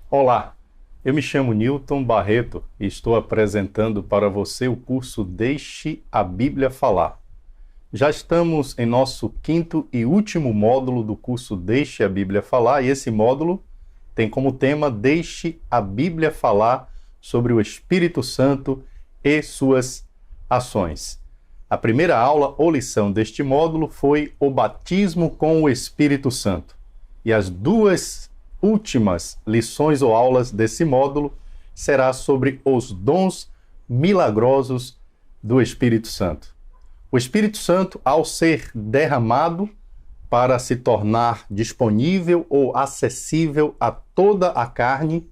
Olá, eu me chamo Newton Barreto e estou apresentando para você o curso Deixe a Bíblia Falar. Já estamos em nosso quinto e último módulo do curso Deixe a Bíblia Falar e esse módulo tem como tema Deixe a Bíblia Falar sobre o Espírito Santo e suas ações. A primeira aula ou lição deste módulo foi o batismo com o Espírito Santo e as duas últimas lições ou aulas desse módulo será sobre os dons milagrosos do Espírito Santo. O Espírito Santo, ao ser derramado para se tornar disponível ou acessível a toda a carne,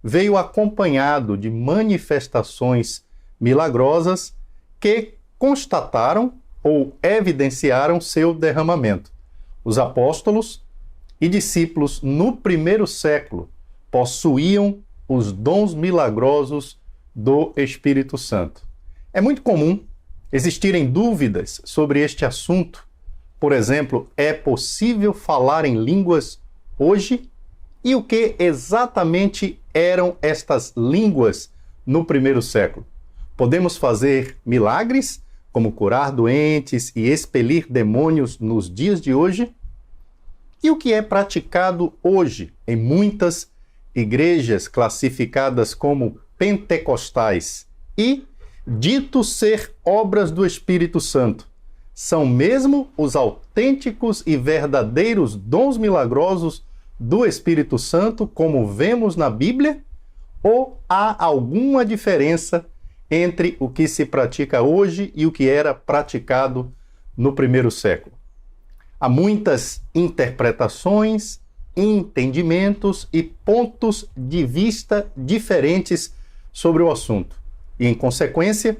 veio acompanhado de manifestações milagrosas que constataram ou evidenciaram seu derramamento. Os apóstolos e discípulos no primeiro século possuíam os dons milagrosos do Espírito Santo. É muito comum existirem dúvidas sobre este assunto. Por exemplo, é possível falar em línguas hoje? E o que exatamente eram estas línguas no primeiro século? Podemos fazer milagres, como curar doentes e expelir demônios nos dias de hoje? E o que é praticado hoje em muitas igrejas classificadas como pentecostais e dito ser obras do Espírito Santo? São mesmo os autênticos e verdadeiros dons milagrosos do Espírito Santo, como vemos na Bíblia? Ou há alguma diferença entre o que se pratica hoje e o que era praticado no primeiro século? Há muitas interpretações, entendimentos e pontos de vista diferentes sobre o assunto. E, em consequência,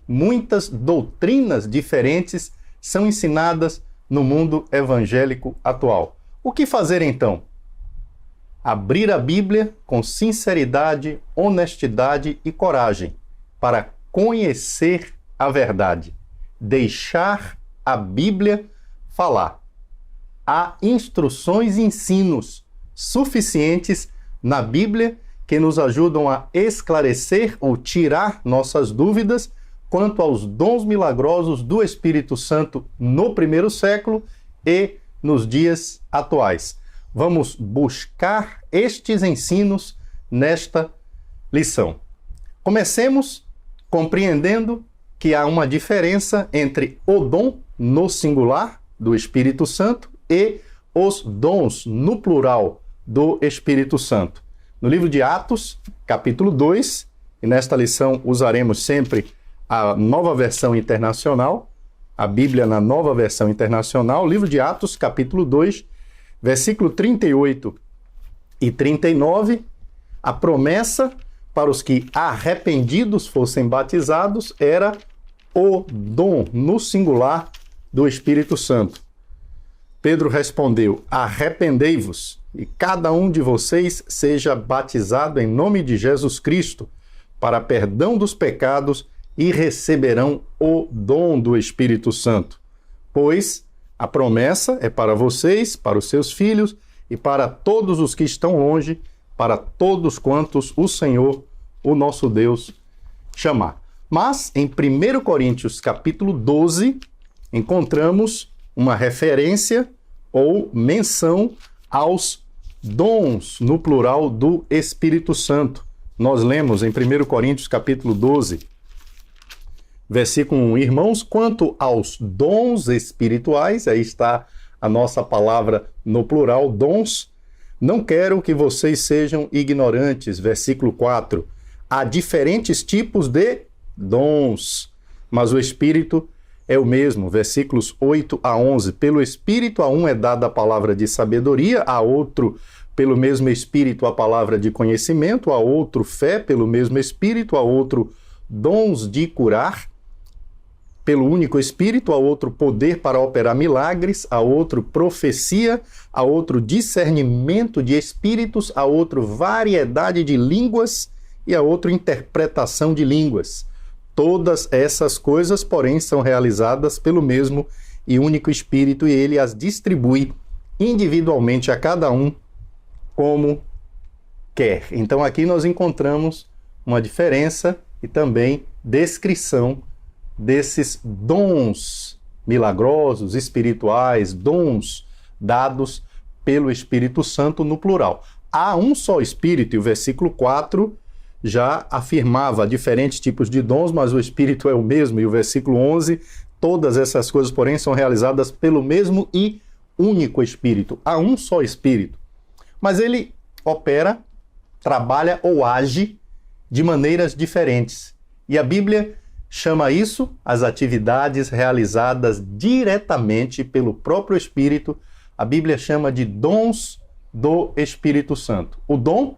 muitas doutrinas diferentes são ensinadas no mundo evangélico atual. O que fazer então? Abrir a Bíblia com sinceridade, honestidade e coragem para conhecer a verdade. Deixar a Bíblia falar. Há instruções e ensinos suficientes na Bíblia que nos ajudam a esclarecer ou tirar nossas dúvidas quanto aos dons milagrosos do Espírito Santo no primeiro século e nos dias atuais. Vamos buscar estes ensinos nesta lição. Comecemos compreendendo que há uma diferença entre o dom no singular do Espírito Santo e os dons no plural do Espírito Santo. No livro de Atos, capítulo 2, e nesta lição usaremos sempre a Nova Versão Internacional, a Bíblia na Nova Versão Internacional, livro de Atos, capítulo 2, versículo 38 e 39, a promessa para os que arrependidos fossem batizados era o dom no singular do Espírito Santo. Pedro respondeu: arrependei-vos e cada um de vocês seja batizado em nome de Jesus Cristo para perdão dos pecados e receberão o dom do Espírito Santo. Pois a promessa é para vocês, para os seus filhos e para todos os que estão longe, para todos quantos o Senhor, o nosso Deus, chamar. Mas em 1 Coríntios capítulo 12, encontramos uma referência ou menção aos dons, no plural, do Espírito Santo. Nós lemos em 1 Coríntios capítulo 12, versículo 1, irmãos, quanto aos dons espirituais, aí está a nossa palavra no plural, dons, não quero que vocês sejam ignorantes. Versículo 4, há diferentes tipos de dons, mas o Espírito é o mesmo. Versículos 8 a 11, pelo Espírito a um é dada a palavra de sabedoria, a outro pelo mesmo Espírito a palavra de conhecimento, a outro fé pelo mesmo Espírito, a outro dons de curar pelo único Espírito, a outro poder para operar milagres, a outro profecia, a outro discernimento de espíritos, a outro variedade de línguas e a outro interpretação de línguas. Todas essas coisas, porém, são realizadas pelo mesmo e único Espírito, e ele as distribui individualmente a cada um como quer. Então aqui nós encontramos uma diferença e também descrição desses dons milagrosos, espirituais, dons dados pelo Espírito Santo no plural. Há um só Espírito, e o versículo 4 já afirmava diferentes tipos de dons, mas o Espírito é o mesmo, e o versículo 11, todas essas coisas, porém, são realizadas pelo mesmo e único Espírito. Há um só Espírito, mas ele opera, trabalha ou age de maneiras diferentes. E a Bíblia chama isso as atividades realizadas diretamente pelo próprio Espírito. A Bíblia chama de dons do Espírito Santo. O dom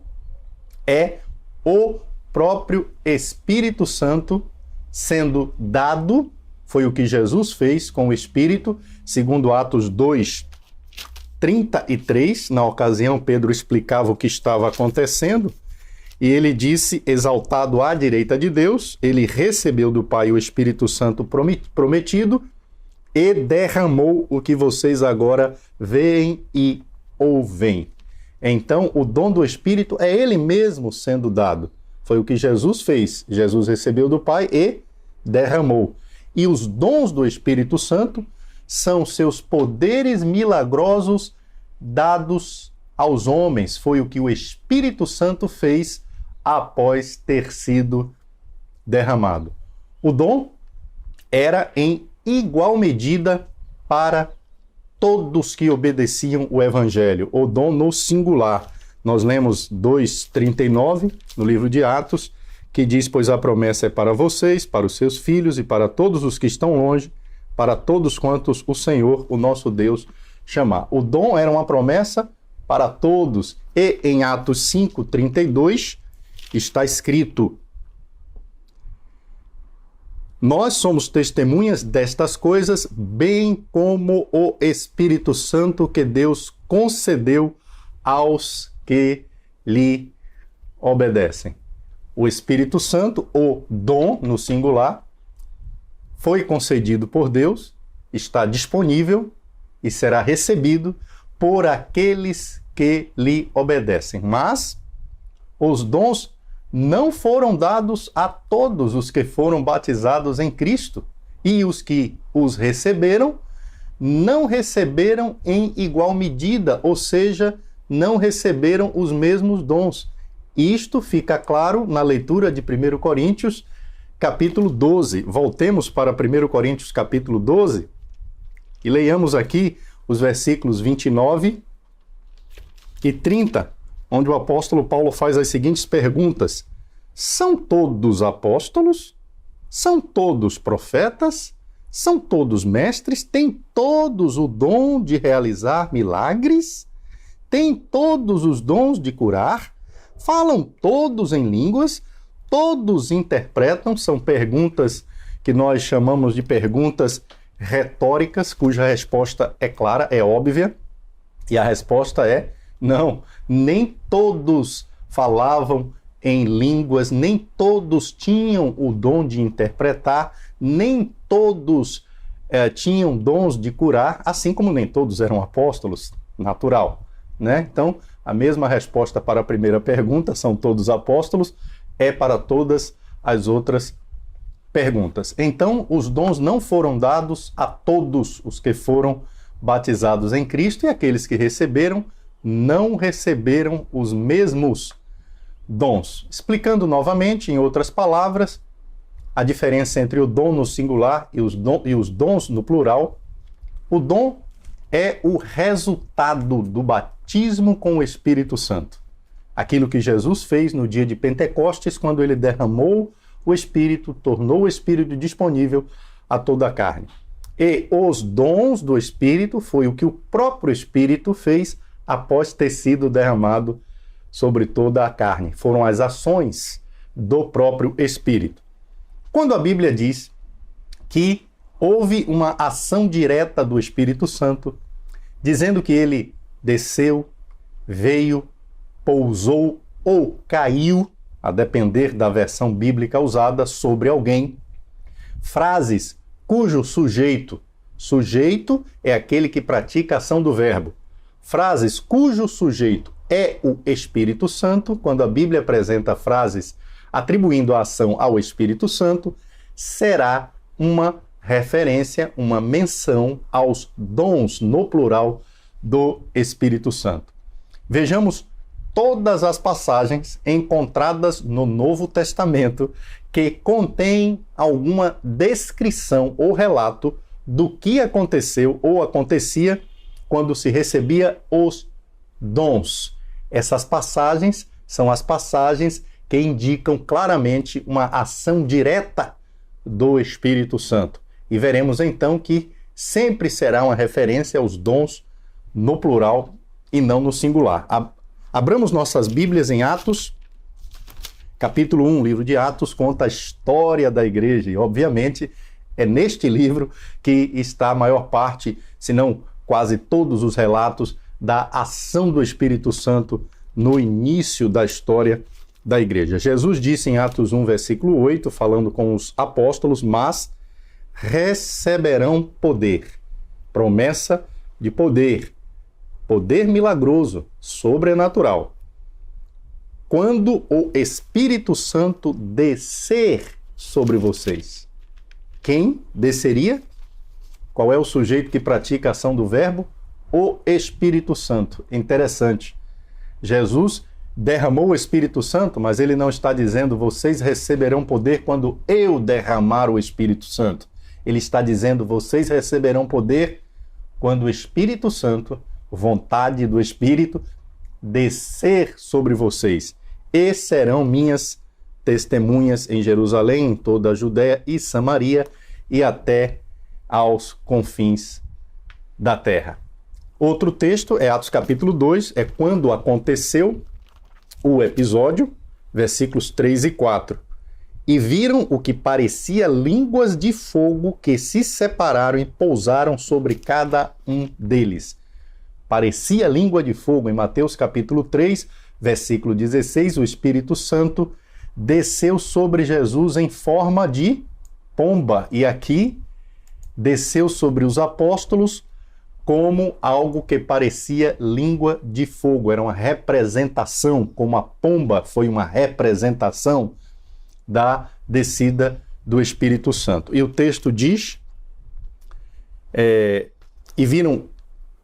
é o próprio Espírito Santo sendo dado, foi o que Jesus fez com o Espírito, segundo Atos 2:33, na ocasião Pedro explicava o que estava acontecendo, e ele disse, exaltado à direita de Deus, ele recebeu do Pai o Espírito Santo prometido e derramou o que vocês agora veem e ouvem. Então, o dom do Espírito é ele mesmo sendo dado. Foi o que Jesus fez. Jesus recebeu do Pai e derramou. E os dons do Espírito Santo são seus poderes milagrosos dados aos homens. Foi o que o Espírito Santo fez após ter sido derramado. O dom era em igual medida para todos que obedeciam o Evangelho, o dom no singular. Nós lemos 2:39 no livro de Atos, que diz, pois a promessa é para vocês, para os seus filhos e para todos os que estão longe, para todos quantos o Senhor, o nosso Deus, chamar. O dom era uma promessa para todos. E em Atos 5:32 está escrito, nós somos testemunhas destas coisas, bem como o Espírito Santo que Deus concedeu aos que lhe obedecem. O Espírito Santo, o dom no singular, foi concedido por Deus, está disponível e será recebido por aqueles que lhe obedecem. Mas os dons não foram dados a todos os que foram batizados em Cristo, e os que os receberam não receberam em igual medida, ou seja, não receberam os mesmos dons. Isto fica claro na leitura de 1 Coríntios, capítulo 12. Voltemos para 1 Coríntios, capítulo 12, e leiamos aqui os versículos 29 e 30, onde o apóstolo Paulo faz as seguintes perguntas. São todos apóstolos? São todos profetas? São todos mestres? Têm todos o dom de realizar milagres? Têm todos os dons de curar? Falam todos em línguas? Todos interpretam? São perguntas que nós chamamos de perguntas retóricas, cuja resposta é clara, é óbvia. E a resposta é não, nem todos falavam em línguas, nem todos tinham o dom de interpretar, nem todos tinham dons de curar, assim como nem todos eram apóstolos, natural, né? Então, a mesma resposta para a primeira pergunta, são todos apóstolos, é para todas as outras perguntas. Então, os dons não foram dados a todos os que foram batizados em Cristo, e aqueles que receberam não receberam os mesmos dons. Explicando novamente, em outras palavras, a diferença entre o dom no singular e os dons no plural. O dom é o resultado do batismo com o Espírito Santo. Aquilo que Jesus fez no dia de Pentecostes, quando ele derramou o Espírito, tornou o Espírito disponível a toda a carne. E os dons do Espírito foi o que o próprio Espírito fez após ter sido derramado sobre toda a carne. Foram as ações do próprio Espírito. Quando a Bíblia diz que houve uma ação direta do Espírito Santo, dizendo que ele desceu, veio, pousou ou caiu, a depender da versão bíblica usada, sobre alguém, frases cujo sujeito é aquele que pratica a ação do verbo, frases cujo sujeito é o Espírito Santo, quando a Bíblia apresenta frases atribuindo a ação ao Espírito Santo, será uma referência, uma menção aos dons, no plural, do Espírito Santo. Vejamos todas as passagens encontradas no Novo Testamento que contêm alguma descrição ou relato do que aconteceu ou acontecia quando se recebia os dons. Essas passagens são as passagens que indicam claramente uma ação direta do Espírito Santo. E veremos então que sempre será uma referência aos dons no plural e não no singular. Abramos nossas Bíblias em Atos, capítulo 1, o livro de Atos conta a história da igreja e, obviamente, é neste livro que está a maior parte, se não quase todos os relatos da ação do Espírito Santo no início da história da igreja. Jesus disse em Atos 1, versículo 8, falando com os apóstolos, mas receberão poder, promessa de poder, poder milagroso, sobrenatural, quando o Espírito Santo descer sobre vocês. Quem desceria? Qual é o sujeito que pratica a ação do verbo? O Espírito Santo. Interessante. Jesus derramou o Espírito Santo, mas ele não está dizendo vocês receberão poder quando eu derramar o Espírito Santo. Ele está dizendo vocês receberão poder quando o Espírito Santo, vontade do Espírito, descer sobre vocês. E serão minhas testemunhas em Jerusalém, em toda a Judéia e Samaria e até aos confins da terra. Outro texto é Atos capítulo 2, é quando aconteceu o episódio, versículos 3 e 4. E viram o que parecia línguas de fogo que se separaram e pousaram sobre cada um deles. Parecia língua de fogo. Em Mateus capítulo 3, versículo 16, o Espírito Santo desceu sobre Jesus em forma de pomba. E aqui desceu sobre os apóstolos como algo que parecia língua de fogo. Era uma representação, como a pomba foi uma representação da descida do Espírito Santo. E o texto diz, e viram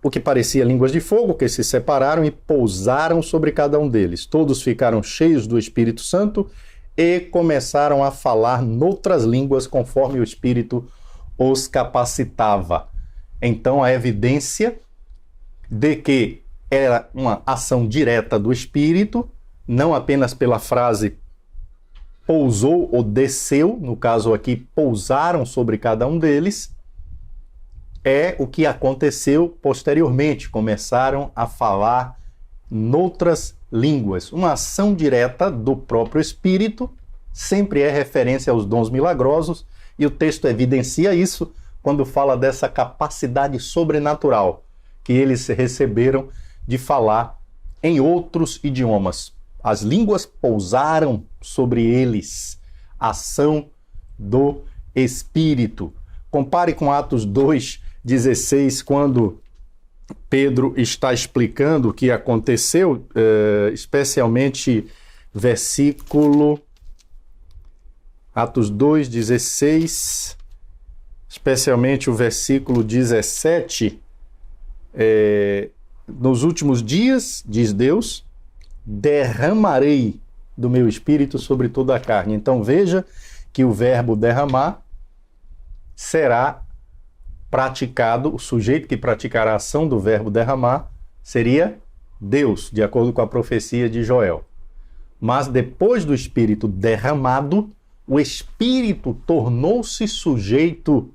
o que parecia línguas de fogo, que se separaram e pousaram sobre cada um deles. Todos ficaram cheios do Espírito Santo e começaram a falar noutras línguas conforme o Espírito os capacitava. Então, a evidência de que era uma ação direta do Espírito, não apenas pela frase pousou ou desceu, no caso aqui, pousaram sobre cada um deles, é o que aconteceu posteriormente. Começaram a falar noutras línguas. Uma ação direta do próprio Espírito sempre é referência aos dons milagrosos, e o texto evidencia isso quando fala dessa capacidade sobrenatural que eles receberam de falar em outros idiomas. As línguas pousaram sobre eles, ação do Espírito. Compare com Atos 2:16, quando Pedro está explicando o que aconteceu, especialmente versículo Atos 2:16, especialmente o versículo 17, nos últimos dias, diz Deus, derramarei do meu espírito sobre toda a carne. Então veja que o verbo derramar será praticado, o sujeito que praticará a ação do verbo derramar seria Deus, de acordo com a profecia de Joel. Mas depois do Espírito derramado, o Espírito tornou-se sujeito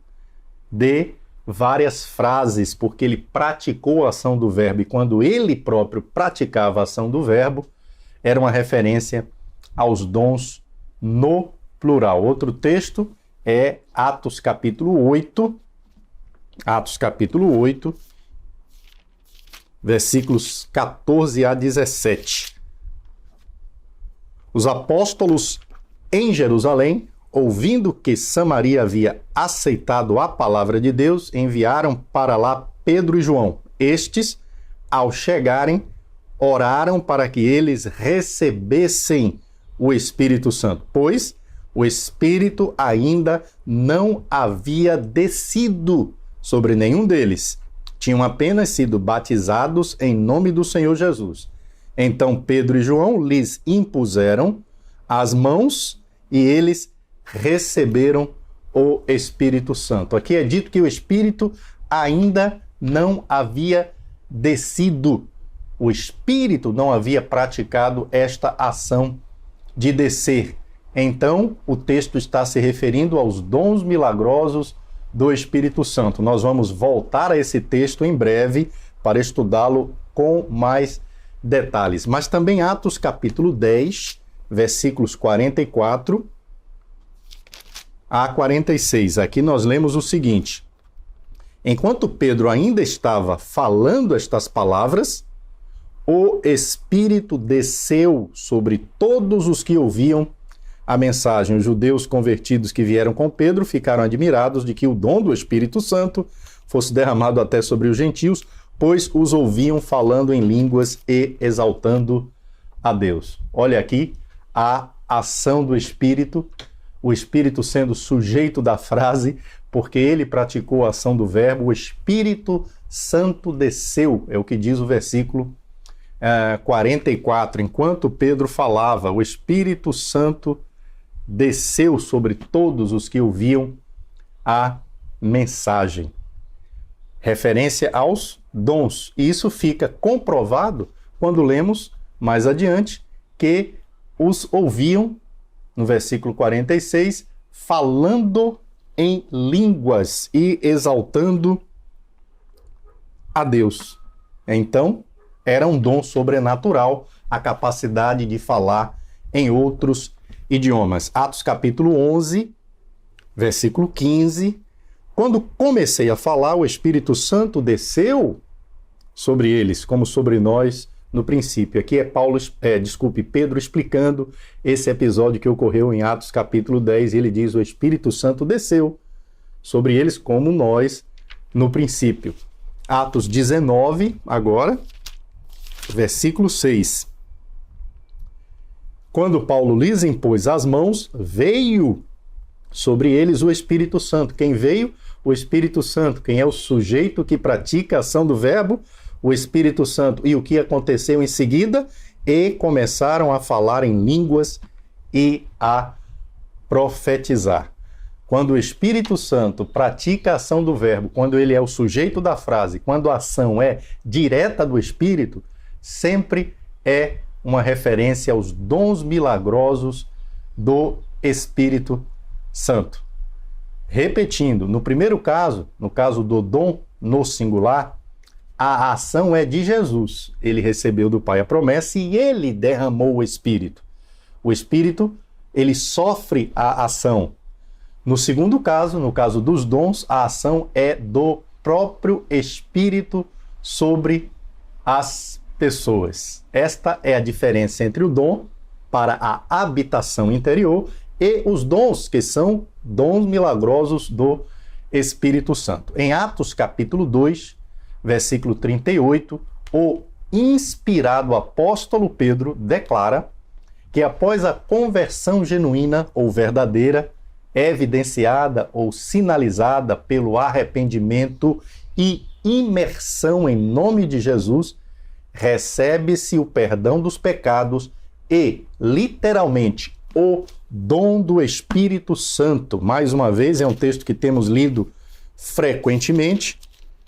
de várias frases, porque ele praticou a ação do verbo, e quando ele próprio praticava a ação do verbo, era uma referência aos dons no plural. Outro texto é Atos capítulo 8, versículos 14 a 17. Os apóstolos em Jerusalém, ouvindo que Samaria havia aceitado a palavra de Deus, enviaram para lá Pedro e João. Estes, ao chegarem, oraram para que eles recebessem o Espírito Santo, pois o Espírito ainda não havia descido sobre nenhum deles. Tinham apenas sido batizados em nome do Senhor Jesus. Então Pedro e João lhes impuseram as mãos e eles receberam o Espírito Santo. Aqui é dito que o Espírito ainda não havia descido. O Espírito não havia praticado esta ação de descer. Então, o texto está se referindo aos dons milagrosos do Espírito Santo. Nós vamos voltar a esse texto em breve para estudá-lo com mais detalhes. Mas também Atos capítulo 10, versículos 44 a 46. Aqui nós lemos o seguinte: enquanto Pedro ainda estava falando estas palavras, o Espírito desceu sobre todos os que ouviam a mensagem. Os judeus convertidos que vieram com Pedro ficaram admirados de que o dom do Espírito Santo fosse derramado até sobre os gentios, pois os ouviam falando em línguas e exaltando a Deus. Olha aqui a ação do Espírito, o Espírito sendo sujeito da frase, porque ele praticou a ação do verbo, o Espírito Santo desceu, é o que diz o versículo 44. Enquanto Pedro falava, o Espírito Santo desceu sobre todos os que ouviam a mensagem. Referência aos dons. E isso fica comprovado quando lemos mais adiante que os ouviam, no versículo 46, falando em línguas e exaltando a Deus. Então, era um dom sobrenatural a capacidade de falar em outros idiomas. Atos capítulo 11, versículo 15. Quando comecei a falar, o Espírito Santo desceu sobre eles, como sobre nós no princípio. Aqui é Pedro explicando esse episódio que ocorreu em Atos capítulo 10. Ele diz: o Espírito Santo desceu sobre eles como nós no princípio. Atos 19, agora, versículo 6. Quando Paulo lhes impôs as mãos, veio sobre eles o Espírito Santo. Quem veio? O Espírito Santo. Quem é o sujeito que pratica a ação do verbo? O Espírito Santo. E o que aconteceu em seguida? E começaram a falar em línguas e a profetizar. Quando o Espírito Santo pratica a ação do verbo, quando ele é o sujeito da frase, quando a ação é direta do Espírito, sempre é uma referência aos dons milagrosos do Espírito Santo. Repetindo, no primeiro caso, no caso do dom no singular, a ação é de Jesus. Ele recebeu do Pai a promessa e ele derramou o Espírito. O Espírito, ele sofre a ação. No segundo caso, no caso dos dons, a ação é do próprio Espírito sobre as pessoas. Esta é a diferença entre o dom para a habitação interior e os dons, que são dons milagrosos do Espírito Santo. Em Atos capítulo 2, versículo 38, o inspirado apóstolo Pedro declara que após a conversão genuína ou verdadeira, evidenciada ou sinalizada pelo arrependimento e imersão em nome de Jesus, recebe-se o perdão dos pecados e, literalmente, o dom do Espírito Santo. Mais uma vez, é um texto que temos lido frequentemente,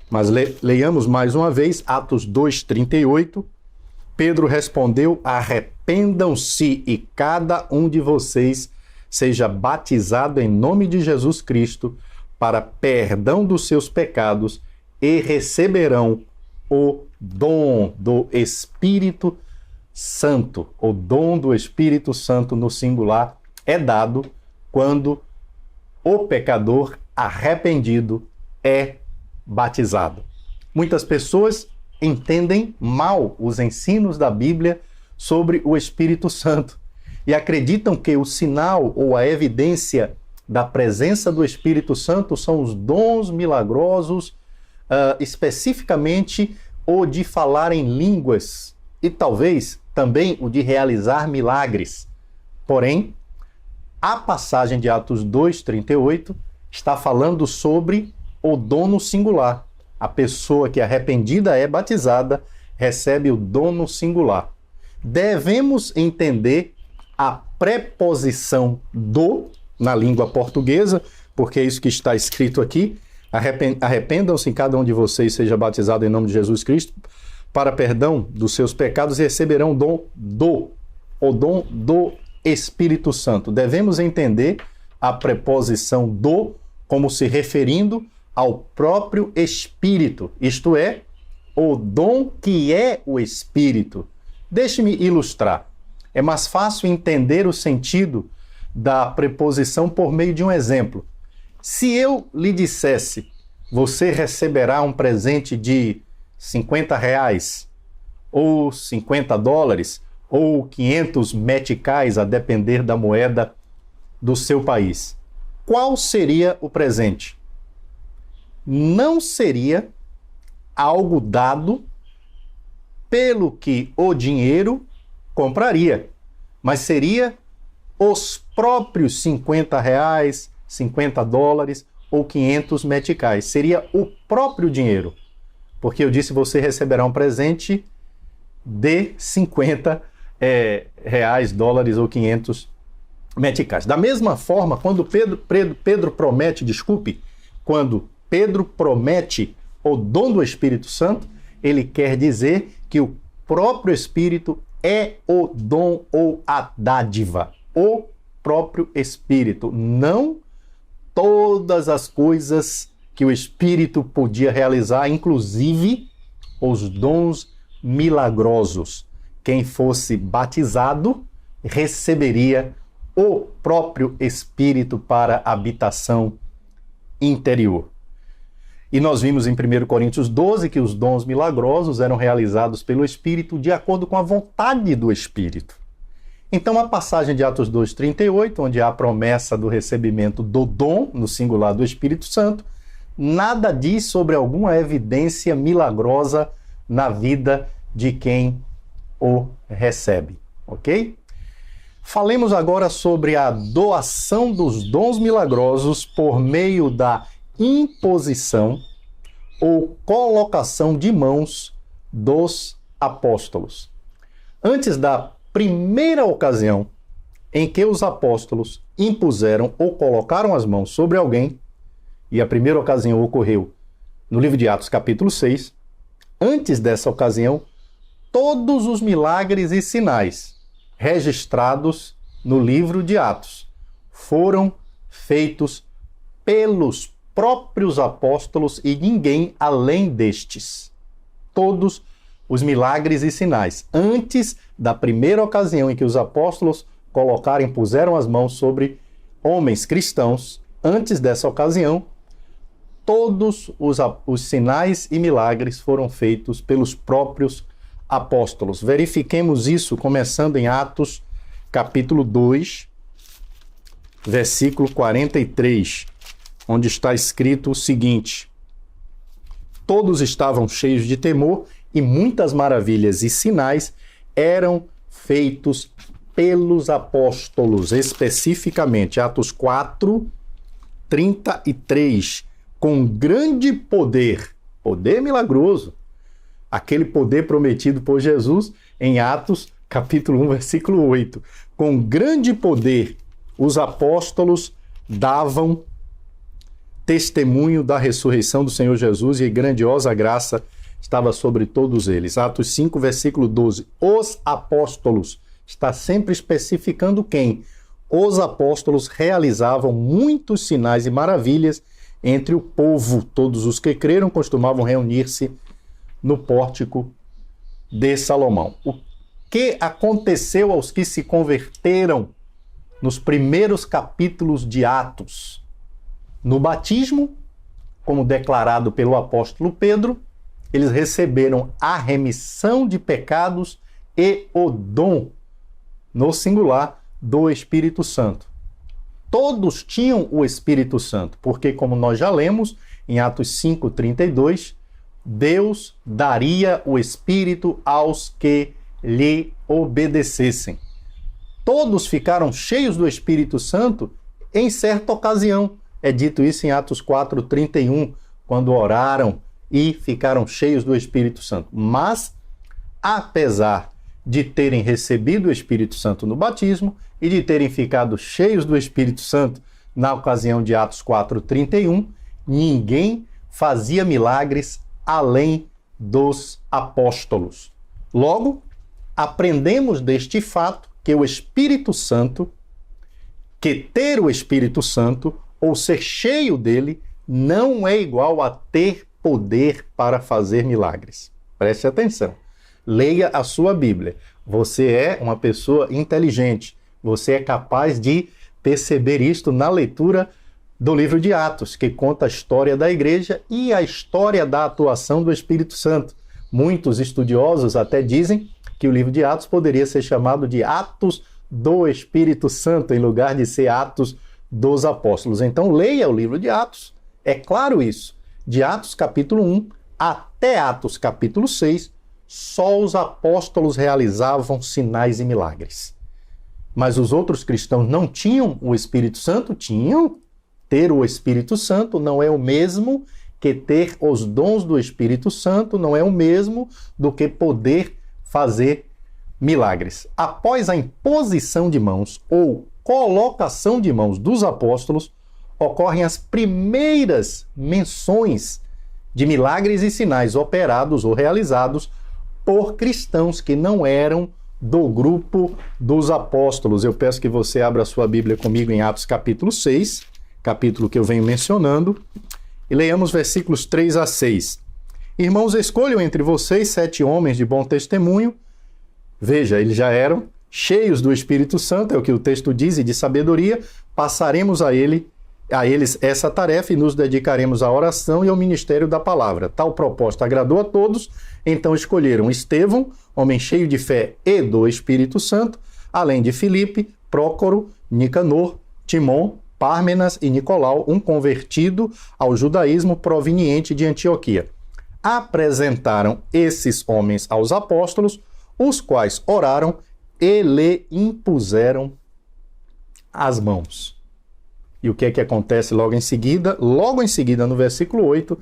mas leiamos mais uma vez, Atos 2:38. Pedro respondeu: arrependam-se e cada um de vocês seja batizado em nome de Jesus Cristo para perdão dos seus pecados e receberão o dom do Espírito Santo. O dom do Espírito Santo no singular é dado quando o pecador arrependido é batizado. Muitas pessoas entendem mal os ensinos da Bíblia sobre o Espírito Santo e acreditam que o sinal ou a evidência da presença do Espírito Santo são os dons milagrosos, especificamente o de falar em línguas e talvez também o de realizar milagres. Porém, a passagem de Atos 2:38 está falando sobre o dom no singular. A pessoa que arrependida é batizada recebe o dom no singular. Devemos entender a preposição do na língua portuguesa, porque é isso que está escrito aqui. Arrependam-se, cada um de vocês seja batizado em nome de Jesus Cristo para perdão dos seus pecados e receberão o dom do Espírito Santo. Devemos entender a preposição do como se referindo ao próprio Espírito, isto é, o dom que é o Espírito. Deixe-me ilustrar. É mais fácil entender o sentido da preposição por meio de um exemplo. Se eu lhe dissesse, você receberá um presente de R$50, ou $50, ou 500 meticais, a depender da moeda do seu país. Qual seria o presente? Não seria algo dado pelo que o dinheiro compraria, mas seria os próprios R$50, $50 ou 500 meticais. Seria o próprio dinheiro, porque eu disse você receberá um presente de 50 reais, dólares ou 500 meticais. Da mesma forma, quando Pedro promete o dom do Espírito Santo, ele quer dizer que o próprio Espírito é o dom ou a dádiva. O próprio Espírito, não todas as coisas que o Espírito podia realizar, inclusive os dons milagrosos. Quem fosse batizado receberia o próprio Espírito para habitação interior. E nós vimos em 1 Coríntios 12 que os dons milagrosos eram realizados pelo Espírito de acordo com a vontade do Espírito. Então a passagem de Atos 2:38, onde há a promessa do recebimento do dom, no singular do Espírito Santo, nada diz sobre alguma evidência milagrosa na vida de quem o recebe, ok? Falemos agora sobre a doação dos dons milagrosos por meio da imposição ou colocação de mãos dos apóstolos. Antes da primeira ocasião em que os apóstolos impuseram ou colocaram as mãos sobre alguém, e a primeira ocasião ocorreu no livro de Atos, capítulo 6, antes dessa ocasião, todos os milagres e sinais registrados no livro de Atos foram feitos pelos próprios apóstolos e ninguém além destes. Todos os milagres e sinais, antes da primeira ocasião em que os apóstolos colocaram e puseram as mãos sobre homens cristãos, antes dessa ocasião, todos os sinais e milagres foram feitos pelos próprios apóstolos. Verifiquemos isso começando em Atos, capítulo 2, versículo 43, onde está escrito o seguinte: todos estavam cheios de temor e muitas maravilhas e sinais eram feitos pelos apóstolos, especificamente Atos 4, 33, com grande poder milagroso, aquele poder prometido por Jesus em Atos, capítulo 1, versículo 8. Com grande poder, os apóstolos davam testemunho da ressurreição do Senhor Jesus e grandiosa graça estava sobre todos eles. Atos 5, versículo 12. Os apóstolos, está sempre especificando quem? Os apóstolos realizavam muitos sinais e maravilhas entre o povo. Todos os que creram costumavam reunir-se no pórtico de Salomão. O que aconteceu aos que se converteram nos primeiros capítulos de Atos? No batismo, como declarado pelo apóstolo Pedro, eles receberam a remissão de pecados e o dom, no singular, do Espírito Santo. Todos tinham o Espírito Santo, porque, como nós já lemos em Atos 5:32, Deus daria o Espírito aos que lhe obedecessem. Todos ficaram cheios do Espírito Santo em certa ocasião. É dito isso em Atos 4:31, quando oraram e ficaram cheios do Espírito Santo. Mas, apesar de terem recebido o Espírito Santo no batismo e de terem ficado cheios do Espírito Santo na ocasião de Atos 4:31, ninguém fazia milagres além dos apóstolos. Logo, aprendemos deste fato que o Espírito Santo, que ter o Espírito Santo, ou ser cheio dele, não é igual a ter poder para fazer milagres. Preste atenção. Leia a sua Bíblia. Você é uma pessoa inteligente. Você é capaz de perceber isto na leitura do livro de Atos, que conta a história da igreja e a história da atuação do Espírito Santo. Muitos estudiosos até dizem que o livro de Atos poderia ser chamado de Atos do Espírito Santo, em lugar de ser Atos dos Apóstolos. Então, leia o livro de Atos. É claro isso. De Atos capítulo 1 até Atos capítulo 6, só os apóstolos realizavam sinais e milagres. Mas os outros cristãos não tinham o Espírito Santo? Tinham. Ter o Espírito Santo não é o mesmo que ter os dons do Espírito Santo, não é o mesmo do que poder fazer milagres. Após a imposição de mãos ou colocação de mãos dos apóstolos, ocorrem as primeiras menções de milagres e sinais operados ou realizados por cristãos que não eram do grupo dos apóstolos. Eu peço que você abra a sua Bíblia comigo em Atos capítulo 6, capítulo que eu venho mencionando, e leiamos versículos 3 a 6. Irmãos, escolham entre vocês 7 homens de bom testemunho. Veja, eles já eram cheios do Espírito Santo, é o que o texto diz, e de sabedoria. Passaremos a eles essa tarefa e nos dedicaremos à oração e ao ministério da palavra. Tal proposta agradou a todos, então escolheram Estevão, homem cheio de fé e do Espírito Santo, além de Filipe, Prócoro, Nicanor, Timon, Pármenas e Nicolau, um convertido ao judaísmo proveniente de Antioquia. Apresentaram esses homens aos apóstolos, os quais oraram e lhe impuseram as mãos. E o que é que acontece logo em seguida? Logo em seguida, no versículo 8,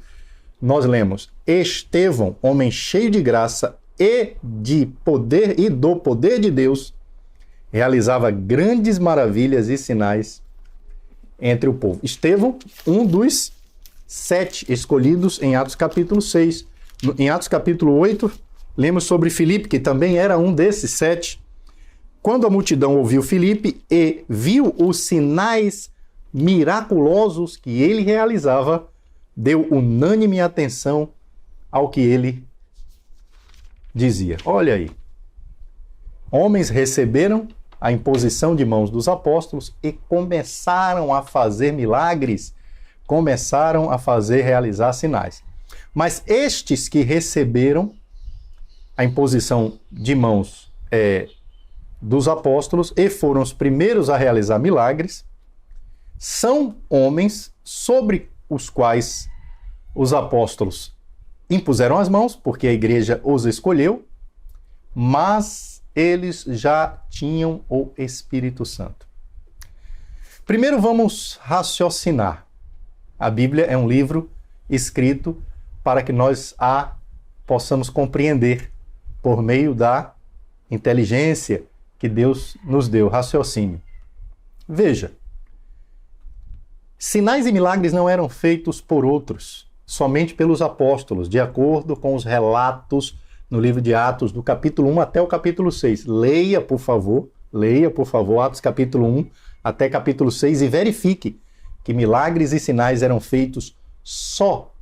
nós lemos: Estevão, homem cheio de graça e de poder e do poder de Deus, realizava grandes maravilhas e sinais entre o povo. Estevão, um dos 7 escolhidos em Atos capítulo 6. Em Atos capítulo 8, lemos sobre Filipe, que também era um desses 7. Quando a multidão ouviu Filipe e viu os sinais miraculosos que ele realizava, deu unânime atenção ao que ele dizia. Olha aí. Homens receberam a imposição de mãos dos apóstolos e começaram a fazer milagres, começaram a realizar sinais. Mas estes que receberam a imposição de mãos dos apóstolos e foram os primeiros a realizar milagres, são homens sobre os quais os apóstolos impuseram as mãos, porque a igreja os escolheu, mas eles já tinham o Espírito Santo. Primeiro vamos raciocinar. A Bíblia é um livro escrito para que nós a possamos compreender por meio da inteligência que Deus nos deu, raciocínio. Veja, sinais e milagres não eram feitos por outros, somente pelos apóstolos, de acordo com os relatos no livro de Atos, do capítulo 1 até o capítulo 6. Leia, por favor, Atos capítulo 1 até capítulo 6 e verifique que milagres e sinais eram feitos só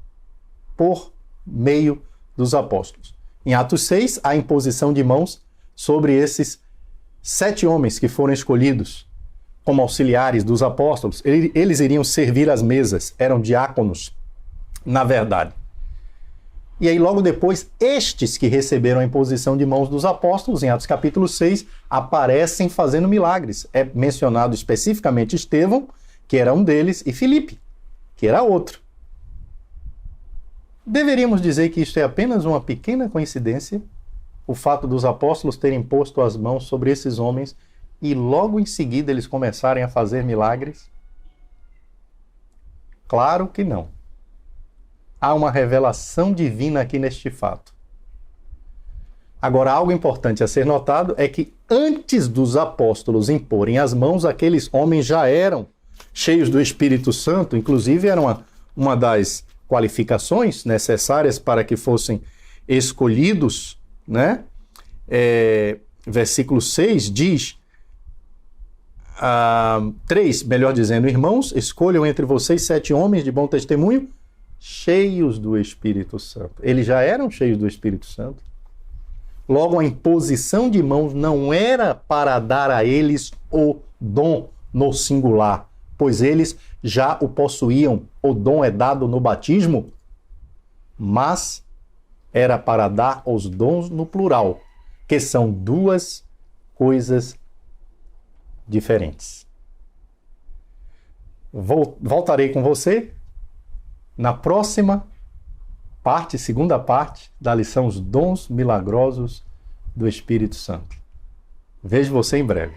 por meio dos apóstolos. Em Atos 6, a imposição de mãos sobre esses 7 homens que foram escolhidos como auxiliares dos apóstolos. Eles iriam servir as mesas, eram diáconos, na verdade. E aí, logo depois, estes que receberam a imposição de mãos dos apóstolos, em Atos capítulo 6, aparecem fazendo milagres. É mencionado especificamente Estevão, que era um deles, e Filipe, que era outro. Deveríamos dizer que isto é apenas uma pequena coincidência? o fato dos apóstolos terem posto as mãos sobre esses homens e logo em seguida eles começarem a fazer milagres? Claro que não. Há uma revelação divina aqui neste fato. Agora, algo importante a ser notado é que antes dos apóstolos imporem as mãos, aqueles homens já eram cheios do Espírito Santo, inclusive era uma das qualificações necessárias para que fossem escolhidos, né? Versículo 6 diz, 3, melhor dizendo, irmãos, escolham entre vocês 7 homens de bom testemunho, cheios do Espírito Santo. Eles já eram cheios do Espírito Santo. Logo, a imposição de mãos não era para dar a eles o dom no singular, pois eles já o possuíam. O dom é dado no batismo, mas era para dar os dons no plural, que são duas coisas diferentes. Voltarei com você na próxima parte, segunda parte da lição Os Dons Milagrosos do Espírito Santo. Vejo você em breve.